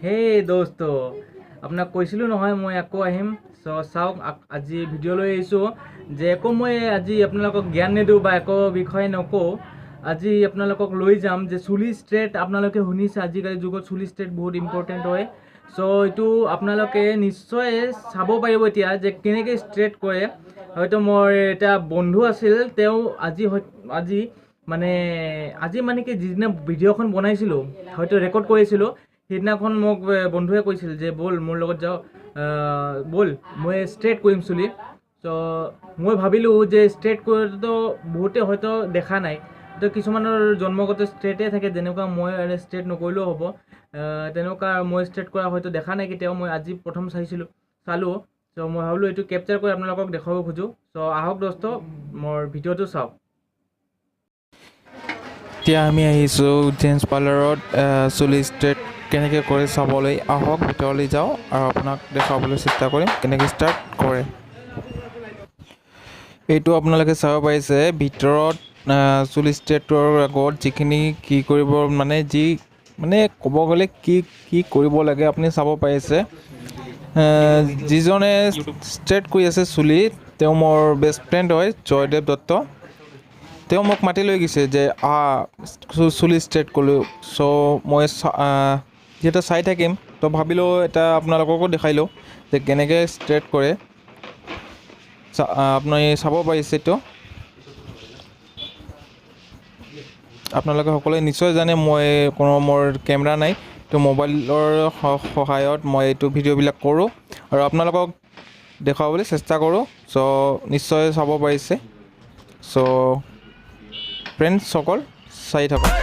হেই দোস্ত, আপোনাক কৈছিলোঁ নহয় মই আকৌ আহিম। চাওক আজি ভিডিঅ' লৈ আহিছোঁ যে একো মই আজি আপোনালোকক জ্ঞান নিদিওঁ বা একো বিষয়ে নকওঁ। আজি আপোনালোকক লৈ যাম যে চুলি ষ্ট্ৰেট। আপোনালোকে শুনিছে আজিকালি যুগত চুলি ষ্ট্ৰেট বহুত ইম্পৰ্টেণ্ট হয়। এইটো আপোনালোকে নিশ্চয় চাব পাৰিব এতিয়া যে কেনেকৈ ষ্ট্ৰেট কৰে। হয়তো মোৰ এটা বন্ধু আছিল, তেওঁ আজি মানে কি যিদিনা ভিডিঅ'খন বনাইছিলোঁ, হয়তো ৰেকৰ্ড কৰিছিলোঁ, সেইদিনাখন মোক বন্ধুৱে কৈছিল যে ব'ল মোৰ লগত যাওঁ, ব'ল মই ষ্ট্ৰেট কৰিম চুলি। মই ভাবিলোঁ যে ষ্ট্ৰেট কৰোঁতো বহুতে হয়তো দেখা নাই, তো কিছুমানৰ জন্মগত ষ্ট্ৰেটে থাকে, যেনেকুৱা মই ষ্ট্ৰেট নকৰিলেও হ'ব। তেনেকুৱা মই ষ্ট্ৰেট কৰা হয়তো দেখা নাই কেতিয়াও, মই আজি প্ৰথম চালোঁ। মই ভাবিলোঁ এইটো কেপচাৰ কৰি আপোনালোকক দেখাব খোজোঁ। আহক দোস্ত, মোৰ ভিডিঅ'টো চাওক। এতিয়া আমি আহিছোঁ জেন্স পাৰ্লাৰত চুলি ষ্ট্ৰেট কেনেকৈ কৰে চাবলৈ। আহক ভিতৰলৈ যাওঁ আৰু আপোনাক দেখাবলৈ চেষ্টা কৰিম কেনেকৈ ষ্টাৰ্ট কৰে। এইটো আপোনালোকে চাব পাৰিছে ভিতৰত চুলি ষ্ট্ৰেটৰ আগত যিখিনি কি কৰিব মানে ক'ব গ'লে কি কৰিব লাগে আপুনি চাব পাৰিছে। যিজনে ষ্ট্ৰেট কৰি আছে চুলি, তেওঁ মোৰ বেষ্ট ফ্ৰেণ্ড হয়, জয়দেৱ দত্ত। তেওঁ মোক মাতি লৈ গৈছে যে চুলি ষ্ট্ৰেট কৰিলোঁ। মই যিহেতু চাই থাকিম, তো ভাবিলোঁ এটা আপোনালোককো দেখাই লওঁ যে কেনেকৈ ষ্ট্ৰেট কৰে। আপুনি চাব পাৰিছেতো, আপোনালোকে সকলোৱে নিশ্চয় জানে মই মোৰ কেমেৰা নাই, তো মোবাইলৰ সহায়ত মই এইটো ভিডিঅ'বিলাক কৰোঁ আৰু আপোনালোকক দেখুৱাবলৈ চেষ্টা কৰোঁ। নিশ্চয় চাব পাৰিছে। ফ্ৰেণ্ডছসকল চাই থাকক।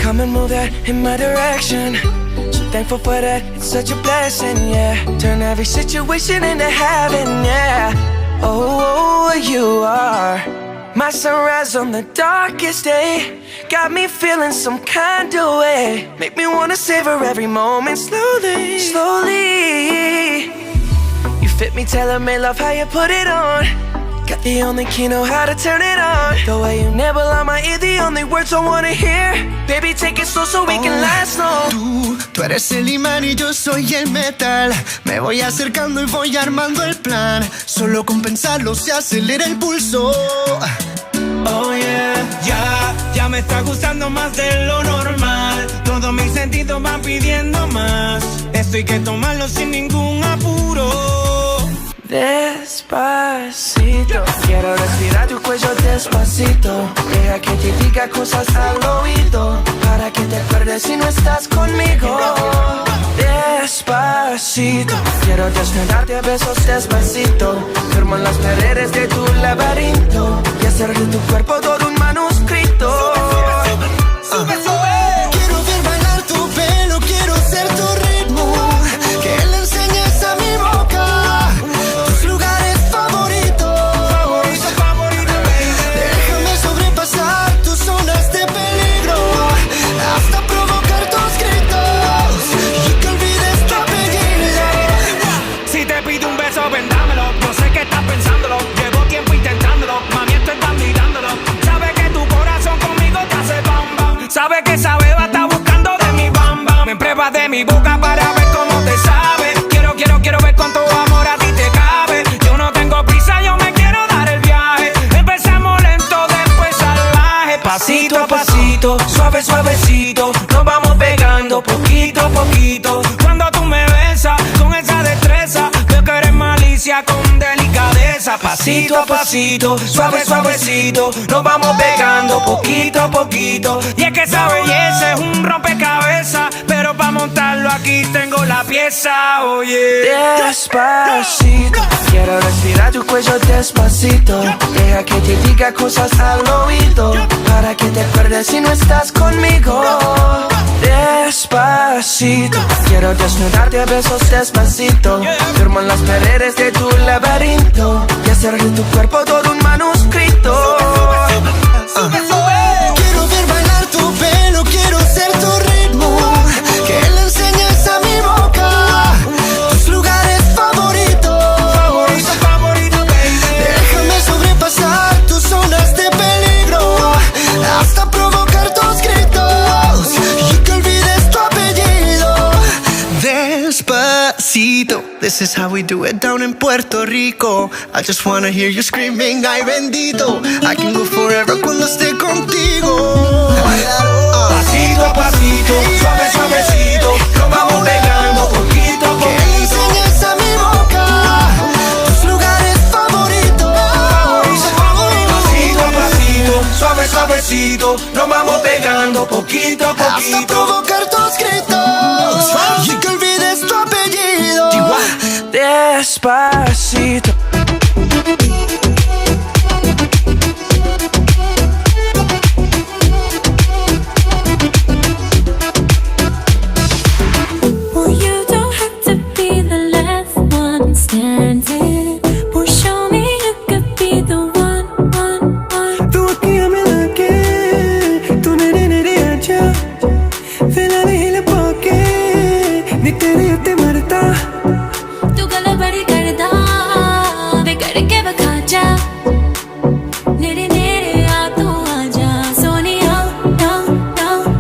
Come and move that in my direction. So thankful for that, it's such a blessing, yeah. Turn every situation into heaven, yeah. Oh, you are my sunrise on the darkest day. Got me feeling some kind of way. Make me wanna savor every moment slowly, slowly. You fit me, tailor-made, me love how you put it on. Got the only key, know how to turn it on. The way you never lie my ear, the only words I wanna hear. Baby, take it slow so we can last long. Tú eres el imán y yo soy el metal. Me voy acercando y voy armando el plan. Solo con pensarlo se acelera el pulso. Oh yeah, Ya me está gustando más de lo normal. Todo Todos mis sentidos van pidiendo más. Esto hay que tomarlo sin ningún apuro. Despacito, quiero respirar tu cuello despacito. Deja que te diga cosas al oído, para que te acuerdes si no estás conmigo. Despacito, quiero desnudarte a besos despacito. Firmo en las paredes de tu laberinto y hacer de tu cuerpo todo un manuscrito. Sube, sube. Quiero ver bailar tu pelo, quiero ser tu ritmo. Que le enseñes a mi boca tus lugares favoritos. Déjame sobrepasar tus zonas de peligro, hasta provocar tus gritos y que olvides tu apellido. Si te pido un beso, ven dámelo. Yo sé que estás pensándolo, llevo tiempo intentándolo. Mami, esto estás mirándolo. Sabes que tu corazón conmigo te hace bam bam. Sabes que esa beba está buscando de mi bam bam. Me pruebas de mi boca para ver cómo te sabe. Quiero ver cuánto amor a ti te cabe. Yo no tengo prisa, yo me quiero dar el viaje. Empezamos lento, después salvaje. Pasito a pasito, suave, suavecito. Nos vamos pegando poquito a poquito. Cuando tú me besas con esa destreza, veo que eres malicia con delicadeza. Pasito a pasito, suave, suavecito. Nos vamos pegando poquito a poquito. Y es que esa belleza es un rompecabezas, pero para montarlo aquí tengo la pieza, oye. Despacito, quiero respirar tu cuello despacito. Deja que te diga cosas al oído, para que te acuerdes si no estás conmigo. Despacito, quiero desnudarte a besos despacito. Firmo en las paredes de tu laberinto y hacer de tu cuerpo todo un manuscrito. Quiero ver bailar tu pelo, quiero ser tu ritmo. Que le enseñes a mi boca tus lugares favoritos. Déjame sobrepasar tus zonas de peligro, hasta provocar tus gritos y que olvides tu apellido. Despacito, this is how we do it down in Puerto Rico. I just wanna hear you screaming, ay bendito. I can go forever cuando esté contigo. Pasito a pasito, suave, suavecito. Nos vamos pegando poquito a Que le poquito. enseñes a mi boca tus lugares favoritos. Pasito a pasito, suave, suavecito. Nos vamos pegando poquito a Hasta poquito. provocar tus gritos y que olvides tu apellido. Despacito. Well, you don't have to be the last one standing. Well, show me you could be the one. तू अखियां मिला के तू नेड़े नेड़े आजा फिलहाल हिल पाके नी तेरे उत्ते मरता तू गला बड़ी करदा वे करके बखा जा नेड़े नेड़े आ तू आजा Sonia down.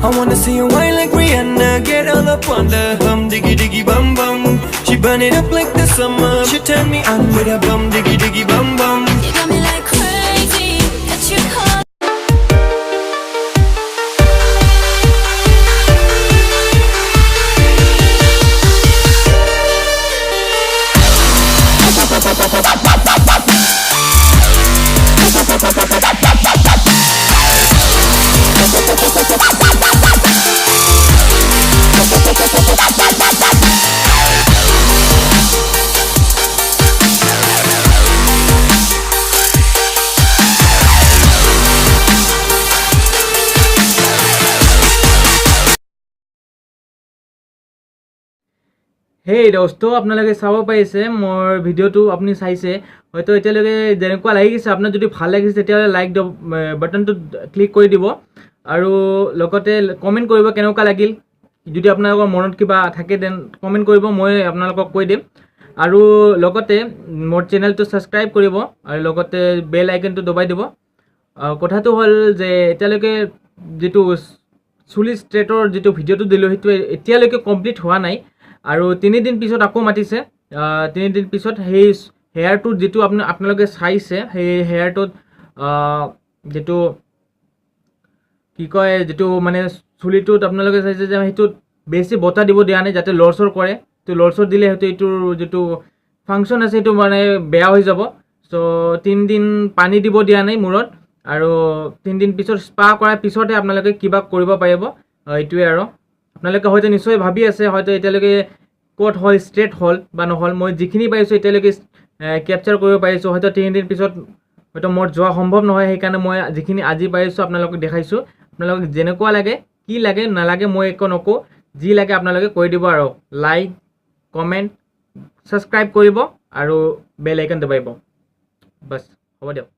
I wanna see you whine like Rihanna get all up on the diggy diggy bum bum she burn it up like the summer she turn me on with a diggy diggy bum bum You got me like crazy, got you caught. হেই দোস্ত, আপোনালোকে চাব পাৰিছে মোৰ ভিডিঅ'টো আপুনি চাইছে হয়তো এতিয়ালৈকে যেনেকুৱা লাগিছে আপোনাৰ যদি ভাল লাগিছে তেতিয়াহ'লে লাইক বাটনটো ক্লিক কৰি দিব আৰু লগতে কমেণ্ট কৰিব কেনেকুৱা লাগিল। যদি আপোনালোকৰ মনত কিবা থাকে দেন কমেণ্ট কৰিব, মই আপোনালোকক কৈ দিম। আৰু লগতে মোৰ চেনেলটো ছাবস্ক্ৰাইব কৰিব আৰু লগতে বেল আইকনটো দবাই দিব। কথাটো হ'ল যে এতিয়ালৈকে যিটো চুলি ষ্ট্ৰেটৰ যিটো ভিডিঅ'টো দিলোঁ সেইটো এতিয়ালৈকে কমপ্লিট হোৱা নাই আৰু 3 দিন পিছত আকৌ মাতিছে। 3 দিন পিছত সেই হেয়াৰটো যিটো আপোনালোকে চাইছে সেই হেয়াৰটোত যিটো কি কয় যিটো মানে চুলিটোত আপোনালোকে চাইছে যে সেইটোত বেছি বতাহ দিব দিয়া নাই যাতে লৰচৰ কৰে। তো লৰচৰ দিলে হয়তো এইটোৰ যিটো ফাংচন আছে সেইটো মানে বেয়া হৈ যাব। চ' 3 দিন পানী দিব দিয়া নাই মূৰত, আৰু 3 দিন পিছত স্পা কৰাৰ পিছতহে আপোনালোকে কিবা কৰিব পাৰিব। এইটোৱে আৰু আপোনালোকে হয়তো নিশ্চয় ভাবি আছে হয়তো এতিয়ালৈকে ক'ত হ'ল, ষ্ট্ৰেট হ'ল বা নহ'ল। মই যিখিনি পাৰিছোঁ এতিয়ালৈকে কেপচাৰ কৰিব পাৰিছোঁ। হয়তো 3 দিন পিছত হয়তো মোৰ যোৱা সম্ভৱ নহয়, সেইকাৰণে মই যিখিনি আজি পাৰিছোঁ আপোনালোকক দেখাইছোঁ। আপোনালোকক যেনেকুৱা লাগে, কি লাগে নালাগে মই একো নকওঁ, যি লাগে আপোনালোকে কৰি দিব আৰু লাইক, কমেণ্ট, ছাবস্ক্ৰাইব কৰিব আৰু বেল আইকন দবাইব। বাছ হ'ব দিয়ক।